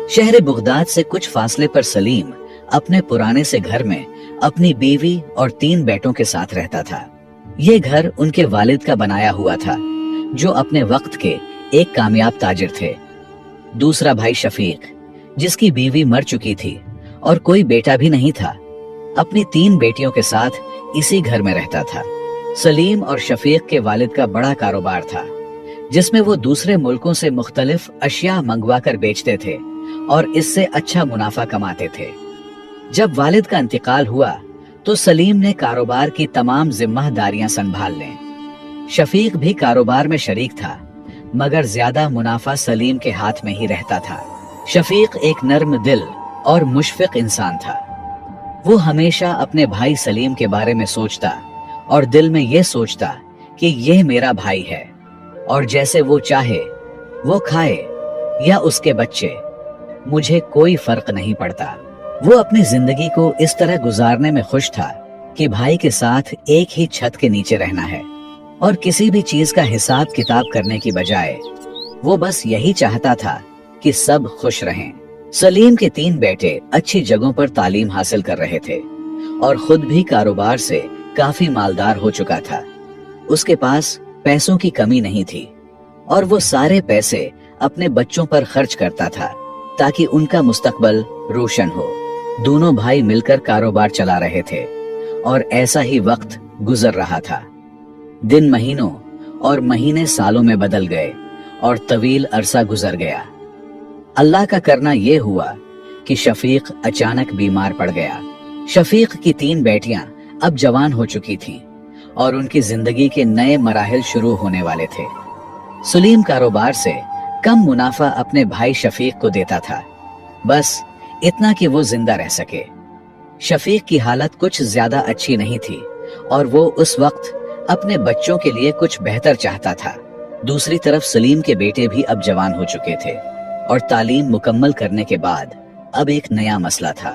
शहर बगदाद से कुछ फासले पर सलीम अपने पुराने से घर में अपनी बीवी और 3 बेटों के साथ रहता था। ये घर उनके वालिद का बनाया हुआ था, जो अपने वक्त के एक कामयाब ताजिर थे। दूसरा भाई शफीक, जिसकी बीवी मर चुकी थी और कोई बेटा भी नहीं था, अपनी 3 बेटियों के साथ इसी घर में रहता था। सलीम और शफीक के वालिद का बड़ा कारोबार था, जिसमें वो दूसरे मुल्कों से मुख्तलिफ अशिया मंगवा कर बेचते थे और इससे अच्छा मुनाफा कमाते थे। जब वालिद का इंतकाल हुआ तो सलीम ने कारोबार की तमाम जिम्मेदारियां संभाल लें। शफीक भी कारोबार में शरीक था, मगर ज्यादा मुनाफा सलीम के हाथ में ही रहता था। शफीक एक नर्म दिल और मुशफिक इंसान था। वो हमेशा अपने भाई सलीम के बारे में सोचता और दिल में ये सोचता कि यह मेरा भाई है और जैसे वो चाहे वो खाए या उसके बच्चे, मुझे कोई फर्क नहीं पड़ता। वो अपनी जिंदगी को इस तरह गुजारने में खुश था कि भाई के साथ एक ही छत के नीचे रहना है और किसी भी चीज का हिसाब किताब करने की बजाय वो बस यही चाहता था कि सब खुश रहें। सलीम के 3 बेटे अच्छी जगहों पर तालीम हासिल कर रहे थे और खुद भी कारोबार से काफी मालदार हो चुका था। उसके पास पैसों की कमी नहीं थी और वो सारे पैसे अपने बच्चों पर खर्च करता था ताकि उनका मुस्तकबल रोशन हो। दोनों भाई मिलकर कारोबार चला रहे थे और ऐसा ही वक्त गुजर रहा था। दिन महीनों और महीने सालों में बदल गए और तवील अरसा गुजर गया। अल्लाह का करना ये हुआ कि शफीक अचानक बीमार पड़ गया। शफीक की 3 बेटियां अब जवान हो चुकी थीं और उनकी जिंदगी के नए मराहिल शुरू होने वाले थे। सलीम कारोबार से कम मुनाफा अपने भाई शफीक को देता था, बस इतना कि वो जिंदा रह सके। शफीक की हालत कुछ ज्यादा अच्छी नहीं थी और वो उस वक्त अपने बच्चों के लिए कुछ बेहतर चाहता था। दूसरी तरफ सलीम के बेटे भी अब जवान हो चुके थे और तालीम मुकम्मल करने के बाद अब एक नया मसला था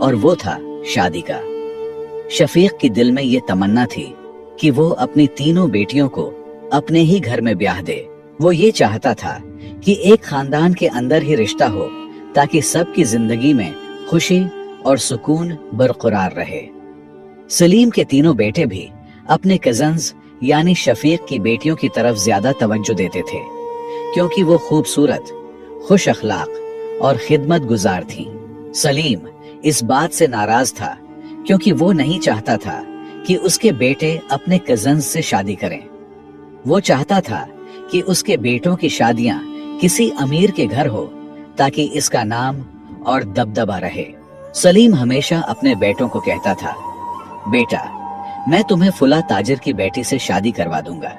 और वो था शादी का। शफीक की दिल में ये तमन्ना थी कि वो अपनी 3 बेटियों को अपने ही घर में ब्याह दे। वो ये चाहता था कि एक खानदान के अंदर ही रिश्ता हो ताकि सबकी जिंदगी में खुशी और सुकून बरकरार रहे। सलीम के 3 बेटे भी अपने कजन्स यानी शफीक की बेटियों की तरफ ज्यादा तवज्जो देते थे, क्योंकि वो खूबसूरत, खुश अखलाक और खिदमत गुजार थीं। सलीम इस बात से नाराज था क्योंकि वो नहीं चाहता था कि उसके बेटे अपने कजन्स से शादी करें। वो चाहता था कि उसके बेटों की शादियां किसी अमीर के घर हो ताकि इसका नाम और दबदबा रहे। सलीम हमेशा अपने बेटों को कहता था, बेटा, मैं तुम्हें फुला ताजिर की बेटी से शादी करवा दूंगा,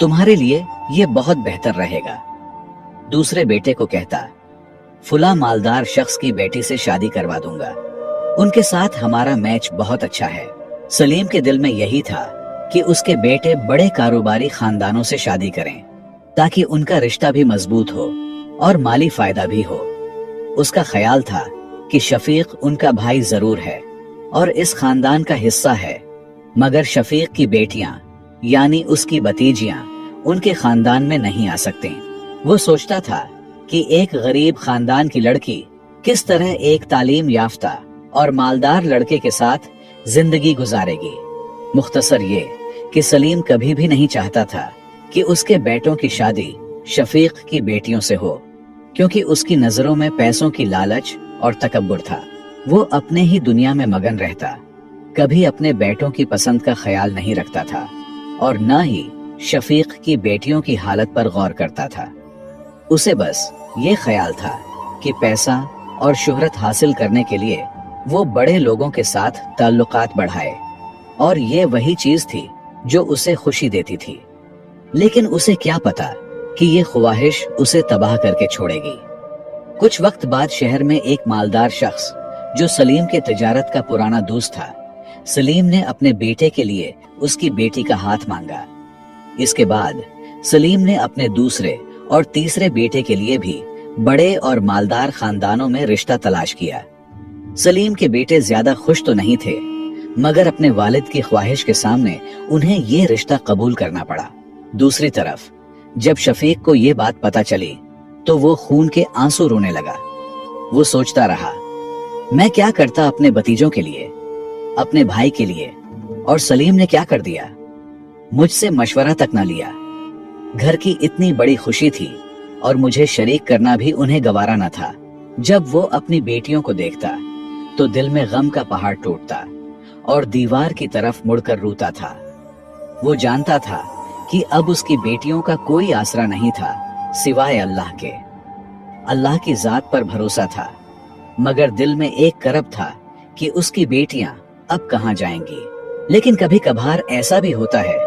तुम्हारे लिए ये बहुत बेहतर रहेगा। दूसरे बेटे को कहता, फुला मालदार शख्स की बेटी से शादी करवा दूंगा, उनके साथ हमारा मैच बहुत अच्छा है। सलीम के दिल में यही था कि उसके बेटे बड़े कारोबारी खानदानों से शादी करें ताकि उनका रिश्ता भी मजबूत हो और माली फायदा भी हो। उसका ख्याल था कि शफीक उनका भाई जरूर है और इस खानदान का हिस्सा है, मगर शफीक की बेटियां यानी उसकी भतीजियां उनके खानदान में नहीं आ सकती। वो सोचता था कि एक गरीब खानदान की लड़की किस तरह एक तालीम याफ्ता और मालदार लड़के के साथ जिंदगी गुजारेगी। मुख्तसर ये कि सलीम कभी भी नहीं चाहता था कि उसके बेटों की शादी शफीक की बेटियों से हो, क्योंकि उसकी नजरों में पैसों की लालच और तकब्बुर था। वो अपने ही दुनिया में मगन रहता, कभी अपने बेटों की पसंद का ख्याल नहीं रखता था और न ही शफीक की बेटियों की हालत पर गौर करता था। उसे बस ये ख्याल था कि पैसा और शोहरत हासिल करने के लिए वो बड़े लोगों के साथ ताल्लुकात बढ़ाए और ये वही चीज थी जो उसे खुशी देती थी। लेकिन उसे क्या पता कि ये ख्वाहिश उसे तबाह करके छोड़ेगी। कुछ वक्त बाद शहर में एक मालदार शख्स जो सलीम के तिजारत का पुराना दोस्त था, सलीम ने अपने बेटे के लिए उसकी बेटी का हाथ मांगा। इसके बाद सलीम ने अपने दूसरे और तीसरे बेटे के लिए भी बड़े और मालदार खानदानों में रिश्ता तलाश किया। सलीम के बेटे ज्यादा खुश तो नहीं थे, मगर अपने वालिद की ख्वाहिश के सामने उन्हें ये रिश्ता कबूल करना पड़ा। दूसरी तरफ जब शफीक को ये बात पता चली तो वो खून के आंसू रोने लगा। वो सोचता रहा, मैं क्या करता अपने भतीजों के लिए, अपने भाई के लिए, और सलीम ने क्या कर दिया, मुझसे मशवरा तक ना लिया। घर की इतनी बड़ी खुशी थी और मुझे शरीक करना भी उन्हें गवारा न था। जब वो अपनी बेटियों को देखता तो दिल में गम का पहाड़ टूटता और दीवार की तरफ मुड़कर रोता था। वो जानता था कि अब उसकी बेटियों का कोई आसरा नहीं था सिवाय अल्लाह के। अल्लाह की जात पर भरोसा था, मगर दिल में एक करब था कि उसकी बेटियां अब कहां जाएंगी। लेकिन कभी कभार ऐसा भी होता है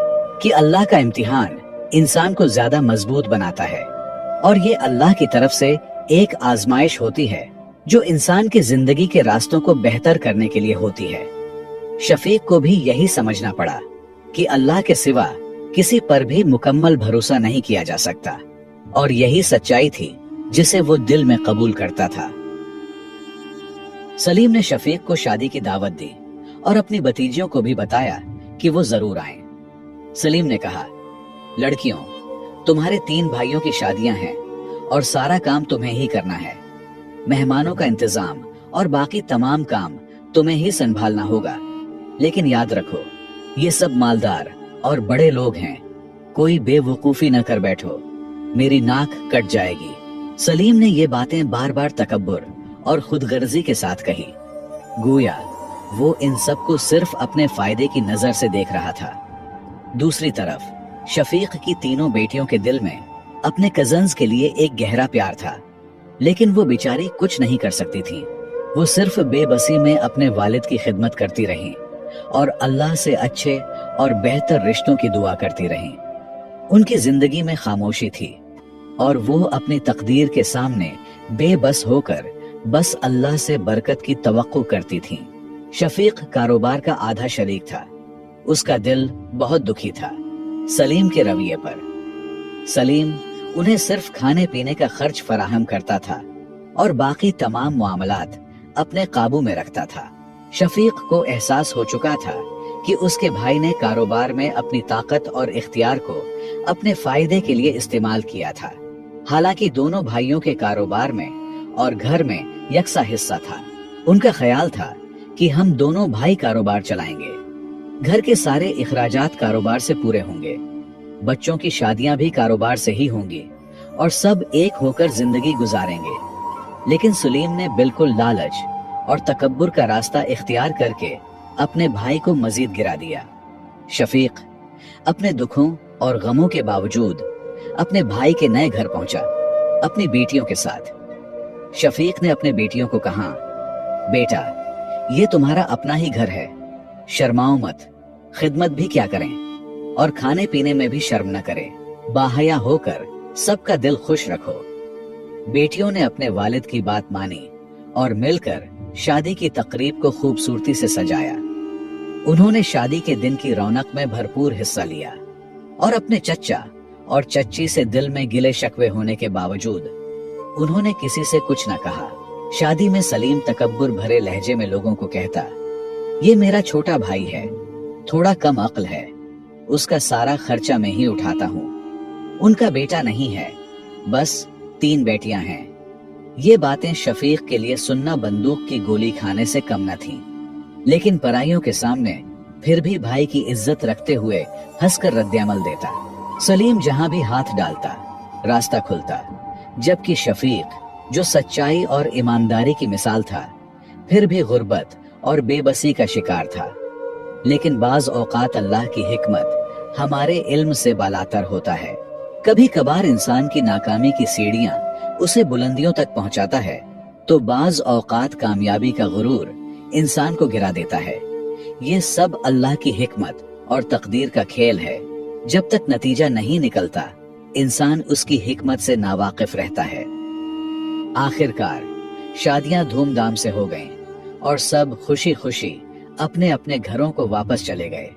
कि अल्लाह का इम्तिहान इंसान को ज्यादा मजबूत बनाता है, और ये अल्लाह की तरफ से एक आजमाइश होती है जो इंसान की जिंदगी के रास्तों को बेहतर करने के लिए होती है। शफीक को भी यही समझना पड़ा कि अल्लाह के सिवा किसी पर भी मुकम्मल भरोसा नहीं किया जा सकता, और यही सच्चाई थी जिसे वो दिल में कबूल करता था। सलीम ने शफीक को शादी की दावत दी और अपनी भतीजियों को भी बताया कि वो जरूर आएं। सलीम ने कहा, लड़कियों, तुम्हारे 3 भाइयों की शादियां हैं और सारा काम तुम्हें ही करना है। मेहमानों का इंतजाम और बाकी तमाम काम तुम्हें ही संभालना होगा। लेकिन याद रखो, ये सब मालदार और बड़े लोग हैं, कोई बेवकूफी न कर बैठो, मेरी नाक कट जाएगी। सलीम ने ये बातें बार बार तकब्बुर और खुदगर्जी के साथ कही, गोया वो इन सबको सिर्फ अपने फायदे की नजर से देख रहा था। दूसरी तरफ शफीक की तीनों बेटियों के दिल में अपने कजन्स के लिए एक गहरा प्यार था, लेकिन वो बेचारी कुछ नहीं कर सकती थी। वो सिर्फ बेबसी में अपने वालिद की खिदमत करती रहीं और अल्लाह से अच्छे और बेहतर रिश्तों की दुआ करती रहीं। उनकी जिंदगी में खामोशी थी और वो अपनी तकदीर के सामने बेबस होकर बस अल्लाह से बरकत की तवक्को करती थीं। शफीक कारोबार का आधा शरीक था। उसका दिल बहुत दुखी था सलीम के रवैये पर। सलीम उन्हें सिर्फ खाने पीने का खर्च फराहम करता था और बाकी तमाम मामलात अपने काबू में रखता था। शफीक को एहसास हो चुका था कि उसके भाई ने कारोबार में अपनी ताकत और इख्तियार को अपने फायदे के लिए इस्तेमाल किया था। हालांकि दोनों भाइयों के कारोबार में और घर में यकसा हिस्सा था। उनका ख्याल था कि हम दोनों भाई कारोबार चलाएंगे, घर के सारे इखराजात कारोबार से पूरे होंगे, बच्चों की शादियां भी कारोबार से ही होंगी और सब एक होकर जिंदगी गुजारेंगे। लेकिन सलीम ने बिल्कुल लालच और तकब्बुर का रास्ता इख्तियार करके अपने भाई को मजीद गिरा दिया। शफीक अपने दुखों और गमों के बावजूद अपने भाई के नए घर पहुंचा अपनी बेटियों के साथ। शफीक ने अपने बेटियों को कहा, बेटा, ये तुम्हारा अपना ही घर है, शर्माओ मत, खिदमत भी क्या करें और खाने पीने में भी शर्म न करें, बाहया होकर सबका दिल खुश रखो। बेटियों ने अपने वालिद की बात मानी और मिलकर शादी की तकरीब को खूबसूरती से सजाया। उन्होंने शादी के दिन की रौनक में भरपूर हिस्सा लिया और अपने चच्चा और चच्ची से दिल में गिले शक्वे होने के बावजूद उन्होंने किसी से कुछ न कहा। शादी में सलीम तकब्बुर भरे लहजे में लोगों को कहता, ये मेरा छोटा भाई है, थोड़ा कम अक्ल है, उसका सारा खर्चा मैं ही उठाता हूँ। उनका बेटा नहीं है, बस 3 बेटियां हैं। ये बातें शफीक के लिए सुन्ना बंदूक की गोली खाने से कम न थीं। लेकिन पराइयों के सामने फिर भी भाई की इज्जत रखते हुए हंसकर रद्दअमल देता। सलीम जहां भी हाथ डालता रास्ता खुलता, जबकि शफीक जो सच्चाई और ईमानदारी की मिसाल था फिर भी गुर्बत और बेबसी का शिकार था। लेकिन बाज औकात अल्लाह की हिकमत हमारे इल्म से बालातर होता है। कभी कभार इंसान की नाकामी की सीढ़ियां उसे बुलंदियों तक पहुंचाता है, तो बाज औकात कामयाबी का गुरूर इंसान को गिरा देता है। ये सब अल्लाह की हिकमत और तकदीर का खेल है। जब तक नतीजा नहीं निकलता, इंसान उसकी हिकमत से नावाकिफ रहता है। आखिरकार शादियां धूमधाम से हो गईं और सब खुशी खुशी अपने अपने घरों को वापस चले गए।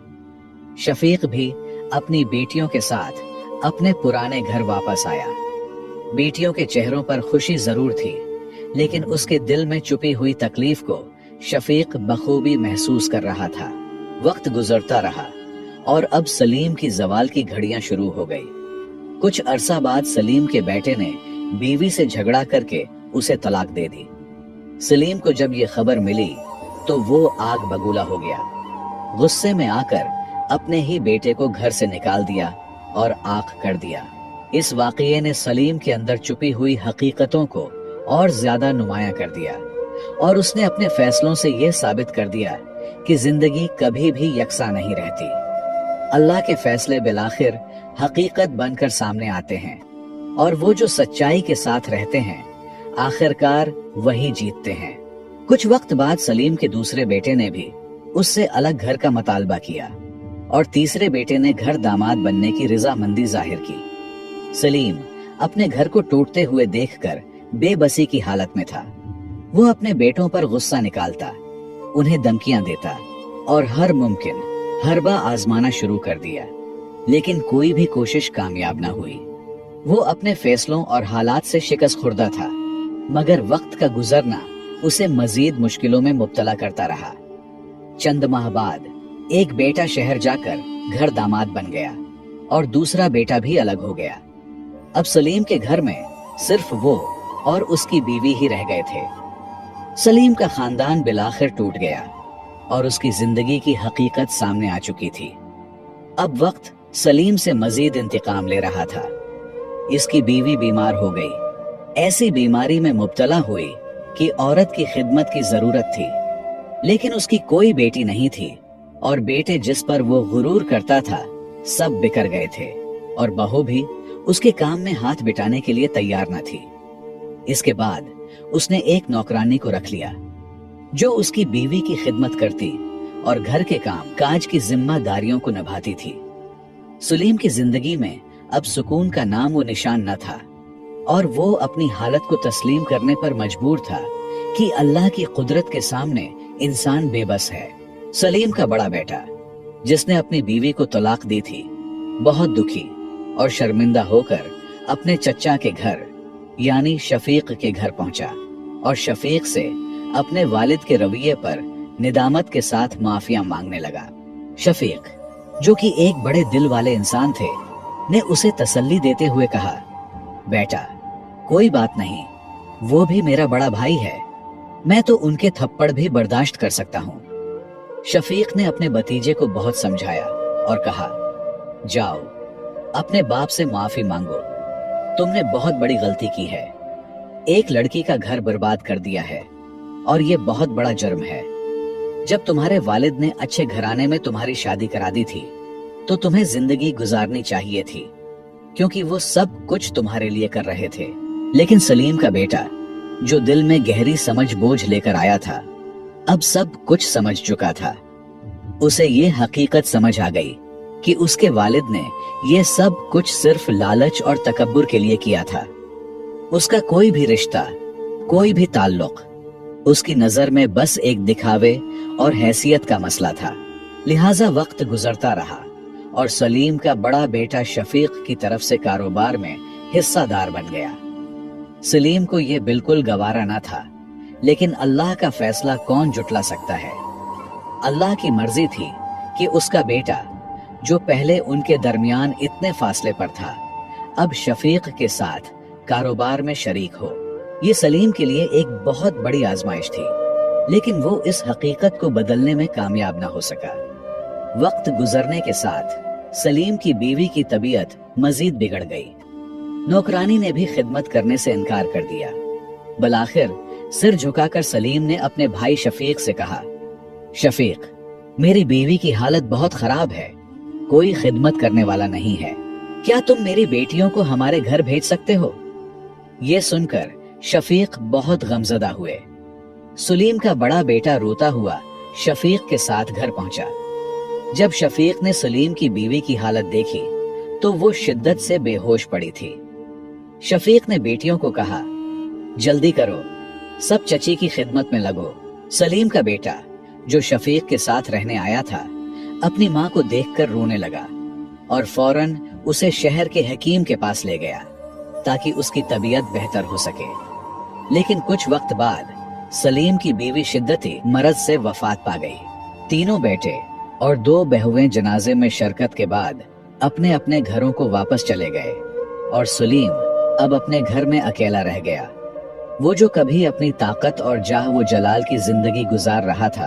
शफीक भी अपनी बेटियों के साथ अपने पुराने घर वापस आया। बेटियों के चेहरों पर खुशी जरूर थी, लेकिन उसके दिल में छुपी हुई तकलीफ को शफीक बखूबी महसूस कर रहा था। वक्त गुजरता रहा और अब सलीम की जवाल की घड़ियां शुरू हो गई। कुछ अरसा बाद सलीम के बेटे ने बीवी से झगड़ा करके उसे तलाक दे दी। सलीम को जब ये खबर मिली तो वो आग बबूला हो गया। गुस्से में आकर अपने ही बेटे को घर से निकाल दिया और आग कर दिया। इस वाकये ने सलीम के अंदर छुपी हुई हकीकतों को और ज्यादा नुमायां कर दिया और उसने अपने फैसलों से यह साबित कर दिया कि जिंदगी कभी भी यकसा नहीं रहती। अल्लाह के फैसले बिलाखिर हकीकत बनकर सामने आते हैं और वो जो सच्चाई के साथ रहते हैं आखिरकार वही जीतते हैं। कुछ वक्त बाद सलीम के दूसरे बेटे ने भी उससे अलग घर का मतालबा किया और तीसरे बेटे ने घर दामाद बनने की रजामंदी जाहिर की। सलीम अपने घर को टूटते हुए देखकर बेबसी की हालत में था। वो अपने बेटों पर गुस्सा निकालता, उन्हें धमकियां देता और हर मुमकिन हरबा आजमाना शुरू कर दिया, लेकिन कोई भी कोशिश कामयाब ना हुई। वो अपने फैसलों और हालात से शिकस्त खुर्दा था, मगर वक्त का गुजरना उसे मजीद मुश्किलों में मुब्तला करता रहा। चंद माह बाद एक बेटा शहर जाकर घर दामाद बन गया और दूसरा बेटा भी अलग हो गया। अब सलीम के घर में सिर्फ वो और उसकी बीवी ही रह गए थे। सलीम का खानदान बिलाखिर टूट गया और उसकी जिंदगी की हकीकत सामने आ चुकी थी। अब वक्त सलीम से मजीद इंतकाम ले रहा था। इसकी बीवी बीमार हो गई। ऐसी बीमारी में मुब्तला हुई कि औरत की खिदमत की जरूरत थी, लेकिन उसकी कोई बेटी नहीं थी और बेटे जिस पर वो गुरूर करता था सब बिखर गए थे और बहू भी उसके काम में हाथ बिटाने के लिए तैयार न थी। इसके बाद उसने एक नौकरानी को रख लिया जो उसकी बीवी की खिदमत करती और घर के काम काज की जिम्मेदारियों को निभाती थी। सलीम की जिंदगी में अब सुकून का नाम व निशान न था और वो अपनी हालत को तस्लीम करने पर मजबूर था कि अल्लाह की कुदरत के सामने इंसान बेबस है। सलीम का बड़ा बेटा जिसने अपनी बीवी को तलाक दी थी बहुत दुखी और शर्मिंदा होकर अपने चचा के घर यानी शफीक के घर पहुंचा और शफीक से अपने वालिद के रवैये पर निदामत के साथ माफिया मांगने लगा। शफीक जो कि एक बड़े दिल वाले इंसान थे ने उसे तसल्ली देते हुए कहा, बेटा कोई बात नहीं, वो भी मेरा बड़ा भाई है, मैं तो उनके थप्पड़ भी बर्दाश्त कर सकता हूँ। शफीक ने अपने भतीजे को बहुत समझाया और कहा, जाओ अपने बाप से माफी मांगो, तुमने बहुत बड़ी गलती की है, एक लड़की का घर बर्बाद कर दिया है और ये बहुत बड़ा जुर्म है। जब तुम्हारे वालिद ने अच्छे घराने में तुम्हारी शादी करा दी थी तो तुम्हें जिंदगी गुजारनी चाहिए थी, क्योंकि वो सब कुछ तुम्हारे लिए कर रहे थे। लेकिन सलीम का बेटा जो दिल में गहरी समझ बोझ लेकर आया था अब सब कुछ समझ चुका था। उसे ये हकीकत समझ आ गई कि उसके वालिद ने ये सब कुछ सिर्फ लालच और तकब्बुर के लिए किया था। उसका कोई भी रिश्ता, कोई भी ताल्लुक उसकी नजर में बस एक दिखावे और हैसियत का मसला था। लिहाजा वक्त गुजरता रहा और सलीम का बड़ा बेटा शफीक की तरफ से कारोबार में हिस्सादार बन गया। सलीम को यह बिल्कुल गवारा न था, लेकिन अल्लाह का फैसला कौन जुटला सकता है। अल्लाह की मर्जी थी कि उसका बेटा जो पहले उनके दरमियान इतने फासले पर था अब शफीक के साथ कारोबार में शरीक हो। ये सलीम के लिए एक बहुत बड़ी आजमाइश थी, लेकिन वो इस हकीकत को बदलने में कामयाब ना हो सका। वक्त गुजरने के साथ सलीम की बीवी की तबीयत मजीद बिगड़ गई। नौकरानी ने भी खिदमत करने से इनकार कर दिया। बलाखिर सिर झुकाकर सलीम ने अपने भाई शफीक से कहा, शफीक मेरी बीवी की हालत बहुत खराब है, कोई खिदमत करने वाला नहीं है, क्या तुम मेरी बेटियों को हमारे घर भेज सकते हो? ये सुनकर शफीक बहुत गमजदा हुए। सलीम का बड़ा बेटा रोता हुआ शफीक के साथ घर पहुंचा। जब शफीक ने सलीम की बीवी की हालत देखी तो वो शिद्दत से बेहोश पड़ी थी। शफीक ने बेटियों को कहा, जल्दी करो, सब चची की खिदमत में लगो। सलीम का बेटा जो शफीक के साथ रहने आया था अपनी माँ को देखकर रोने लगा और फौरन उसे शहर के हकीम के पास ले गया ताकि उसकी तबीयत बेहतर हो सके। लेकिन कुछ वक्त बाद सलीम की बीवी शिद्दती मर्ज से वफात पा गई। तीनों बेटे और 2 बहुएं जनाजे में शिरकत के बाद अपने अपने घरों को वापस चले गए और सलीम अब अपने घर में अकेला रह गया। वो जो कभी अपनी ताकत और जाह व जलाल की जिंदगी गुजार रहा था,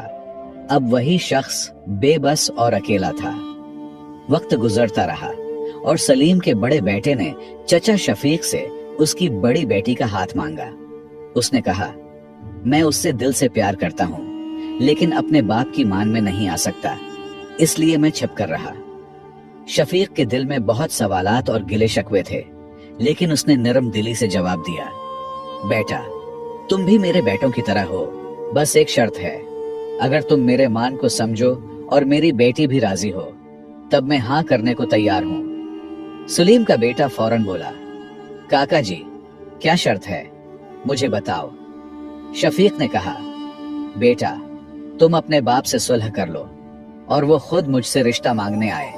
अब वही शख्स बेबस और अकेला था। वक्त गुजरता रहा और सलीम के बड़े बेटे ने चचा शफीक से उसकी बड़ी बेटी का हाथ मांगा। उसने कहा, मैं उससे दिल से प्यार करता हूँ, लेकिन अपने बाप की मान में नहीं आ सकता, इसलिए मैं छिप कर रहा। शफीक के दिल में बहुत सवालात और गिले शिकवे थे, लेकिन उसने नरम दिली से जवाब दिया, बेटा, तुम भी मेरे बेटों की तरह हो, बस एक शर्त है, अगर तुम मेरे मान को समझो और मेरी बेटी भी राजी हो, तब मैं हाँ करने को तैयार हूँ। सलीम का बेटा फौरन बोला, काका जी, क्या शर्त है, मुझे बताओ। शफीक ने कहा, बेटा, तुम अपने बाप से सुलह कर लो और वो खुद मुझसे रिश्ता मांगने आए,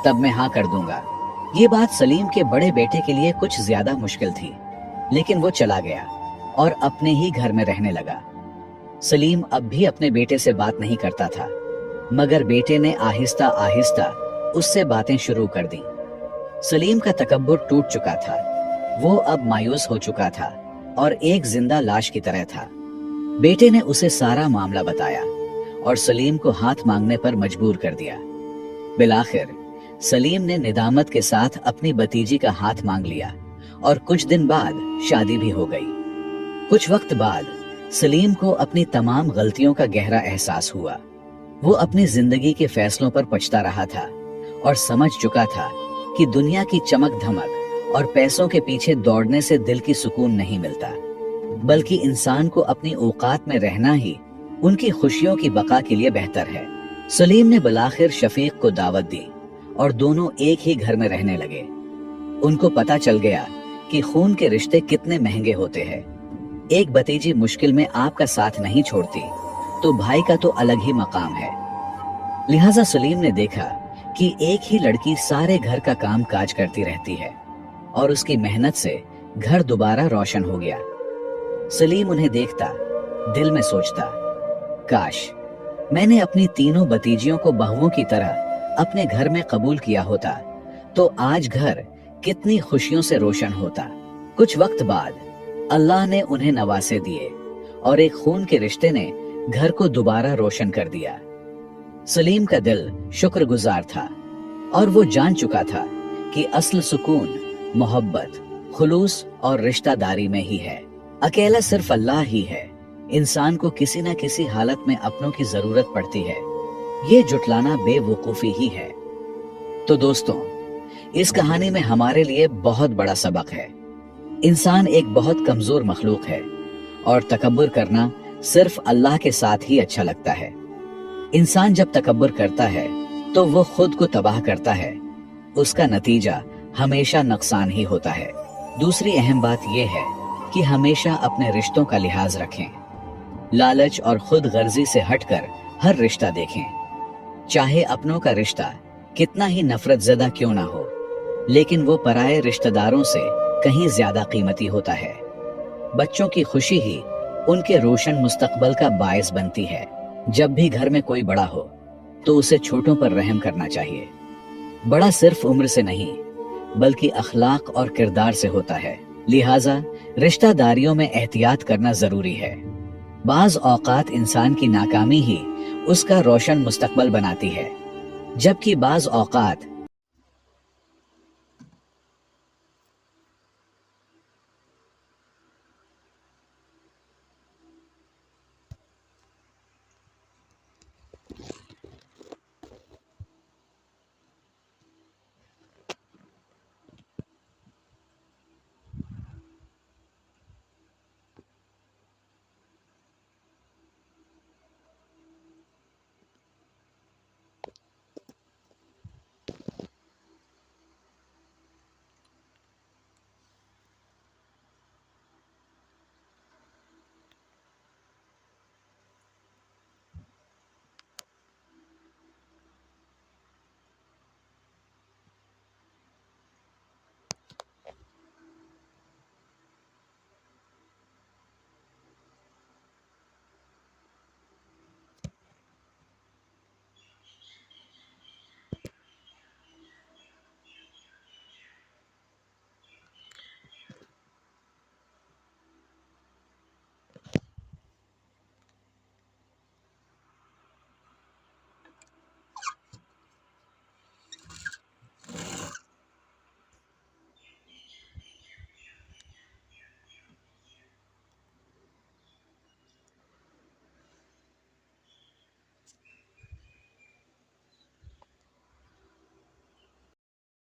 तब मैं हाँ कर दूंगा। ये बात सलीम के बड़े बेटे के लिए कुछ ज्यादा मुश्किल थी, लेकिन वो चला गया और अपने ही घर में रहने लगा। सलीम अब भी अपने बेटे से बात नहीं करता था, मगर बेटे ने आहिस्ता आहिस्ता उससे बातें शुरू कर दी। सलीम का तकब्बुर टूट चुका था, वो अब मायूस हो चुका था और एक जिंदा लाश की तरह था। बेटे ने उसे सारा मामला बताया और सलीम को हाथ मांगने पर मजबूर कर दिया। बिलाखिर सलीम ने निदामत के साथ अपनी भतीजी का हाथ मांग लिया और कुछ दिन बाद शादी भी हो गई। कुछ वक्त बाद सलीम को अपनी तमाम गलतियों का गहरा एहसास हुआ। वो अपनी जिंदगी के फैसलों पर पछता रहा था और समझ चुका था कि दुनिया की चमक धमक और पैसों के पीछे दौड़ने से दिल की सुकून नहीं मिलता, बल्कि इंसान को अपनी औकात में रहना ही उनकी खुशियों की बका के लिए बेहतर है। सलीम ने बिलाखिर शफीक को दावत दी और दोनों एक ही घर में रहने लगे। उनको पता चल गया कि खून के रिश्ते कितने महंगे होते हैं। एक भतीजी मुश्किल में आपका साथ नहीं छोड़ती, तो भाई का तो अलग ही मकाम है। लिहाजा सलीम ने देखा कि एक ही लड़की सारे घर का काम काज करती रहती है और उसकी मेहनत से घर दोबारा रोशन हो गया। सलीम उन्हें देखता, दिल में सोचता, काश मैंने अपनी तीनों भतीजियों को बहुओं की तरह अपने घर में कबूल किया होता, तो आज घर कितनी खुशियों से रोशन होता। कुछ वक्त बाद अल्लाह ने उन्हें नवासे दिए और एक खून के रिश्ते ने घर को दोबारा रोशन कर दिया। सलीम का दिल शुक्रगुजार था और वो जान चुका था कि असल सुकून मोहब्बत, खुलूस और रिश्तादारी में ही है। अकेला सिर्फ अल्लाह ही है। इंसान को किसी न किसी हालत में अपनों की जरूरत पड़ती है, ये जुटलाना बेवकूफी ही है। तो दोस्तों, इस कहानी में हमारे लिए बहुत बड़ा सबक है। इंसान एक बहुत कमजोर मखलूक है और तकब्बुर करना सिर्फ अल्लाह के साथ ही अच्छा लगता है। इंसान जब तकब्बुर करता है तो वो खुद को तबाह करता है, उसका नतीजा हमेशा नुकसान ही होता है। दूसरी अहम बात यह है कि हमेशा अपने रिश्तों का लिहाज रखें। लालच और खुद गर्जी से हटकर हर रिश्ता देखें, चाहे अपनों का रिश्ता कितना ही नफरत ज़दा क्यों ना हो, लेकिन वो पराये रिश्तेदारों से कहीं ज्यादा कीमती होता है। बच्चों की खुशी ही उनके रोशन मुस्तकबल का बायस बनती है। जब भी घर में कोई बड़ा हो तो उसे छोटों पर रहम करना चाहिए। बड़ा सिर्फ उम्र से नहीं, बल्कि अखलाक और किरदार से होता है। लिहाजा रिश्तेदारियों में एहतियात करना जरूरी है। बाज औकात इंसान की नाकामी ही उसका रोशन मुस्तकबल बनाती है, जबकि बाज औकात